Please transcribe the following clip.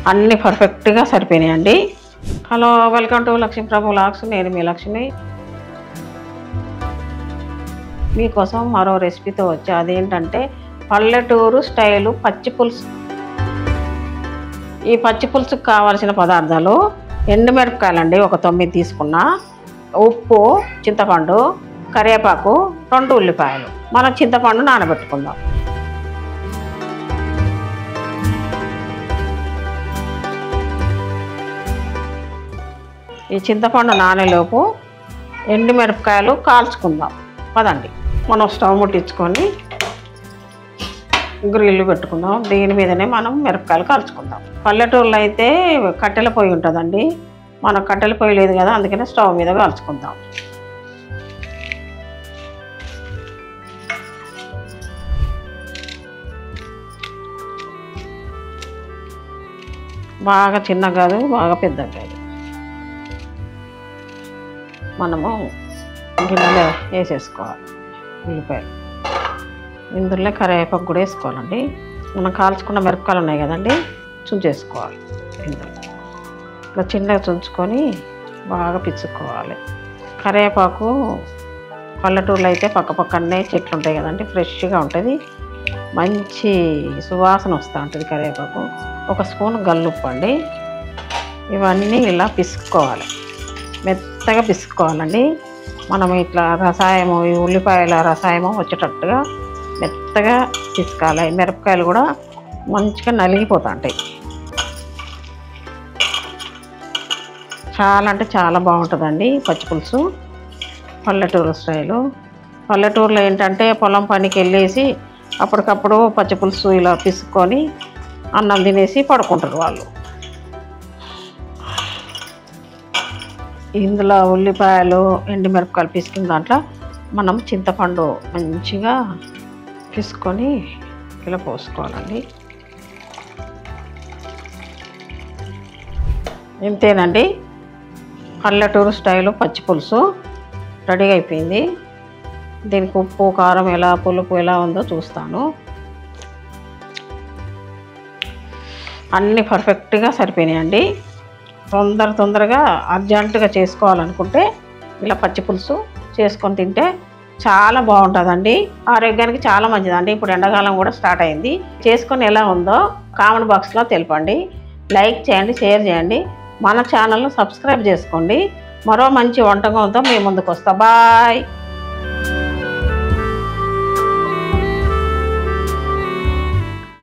అన్నీ పర్ఫెక్ట్గా సరిపోయినాయండి. Hello, welcome to Lakshmi Prabhu vlogs. నేను మీ లక్ష్మి. మీకోసం మరో రెసిపీతో వచ్చా. అదేంటంటే పల్లెటూరు స్టైలు పచ్చి పులుసు. ఈ పచ్చి పులుసుకు కావాల్సిన పదార్థాలు: ఎండుమిరపకాయలండి ఒక 9 తీసుకున్నా, ఉప్పు, చింతపండు, కరివేపాకు, 2 ఉల్లిపాయలు. మనం చింతపండు నానబెట్టుకుందాం. ఈ చింతపండు నానేలోపు ఎండుమిరపకాయలు కాల్చుకుందాం. పదండి, మనం స్టవ్ ముట్టించుకొని గ్రిల్లు పెట్టుకుందాం. దీని మీదనే మనం మిరపకాయలు కాల్చుకుందాం. పల్లెటూరులో అయితే కట్టెల పొయ్యి ఉంటుందండి, మనకు కట్టెల పొయ్యి లేదు కదా, అందుకనే స్టవ్ మీద కాల్చుకుందాం. బాగా చిన్నగా కాదు, బాగా పెద్దగా కాదు. మనము గిన్నెలో వేసేసుకోవాలి ఉల్లిపాయలు. ఇందులో కరివేపాకు కూడా వేసుకోవాలండి. మనం కాల్చుకున్న మిరపకాయలు ఉన్నాయి కదండి, చుంచేసుకోవాలి. ఇందులో ఇట్లా చిన్నగా చుంచుకొని బాగా పిచ్చుకోవాలి. కరివేపాకు పల్లెటూరులో అయితే పక్కనే చెట్లు ఉంటాయి కదండి, ఫ్రెష్గా ఉంటుంది, మంచి సువాసన వస్తూ ఉంటుంది కరివేపాకు. 1 స్పూన్ గల్లుప్పు అండి. ఇవన్నీ ఇలా పిసుక్కోవాలి, మెత్తగా పిసుక్కోవాలండి. మనం ఇట్లా రసాయము, ఈ ఉల్లిపాయల రసాయము వచ్చేటట్టుగా మెత్తగా పిసుకాలి. మిరపకాయలు కూడా మంచిగా నలిగిపోతూ ఉంటాయి. చాలా అంటే చాలా బాగుంటుందండి పచ్చి పులుసు, పల్లెటూరు స్టైలు. పల్లెటూరులో ఏంటంటే పొలం పనికి వెళ్ళేసి అప్పటికప్పుడు పచ్చి పులుసు ఇలా పిసుక్కొని అన్నం తినేసి పడుకుంటారు వాళ్ళు. ఇందులో ఉల్లిపాయలు, ఎండుమిరపకాయలు పిసికిన దాంట్లో మనం చింతపండు మంచిగా పిసుకొని ఇలా పోసుకోవాలండి. ఇంతేనండి, పల్లెటూరు స్టైలు పచ్చి పులుసు రెడీగా అయిపోయింది. దీనికి ఉప్పు, కారం ఎలా, పులుపు ఎలా ఉందో చూస్తాను. అన్నీ పర్ఫెక్ట్గా సరిపోయినాయండి. తొందరగా అర్జెంటుగా చేసుకోవాలనుకుంటే ఇలా పచ్చి పులుసు చేసుకొని తింటే చాలా బాగుంటుందండి. ఆరోగ్యానికి చాలా మంచిదండి. ఇప్పుడు ఎండాకాలం కూడా స్టార్ట్ అయింది. చేసుకొని ఎలా ఉందో కామెంట్ బాక్స్లో తెలపండి. లైక్ చేయండి, షేర్ చేయండి, మన ఛానల్ను సబ్స్క్రైబ్ చేసుకోండి. మరో మంచి వంటకంతో మీ ముందుకు వస్తా. బాయ్.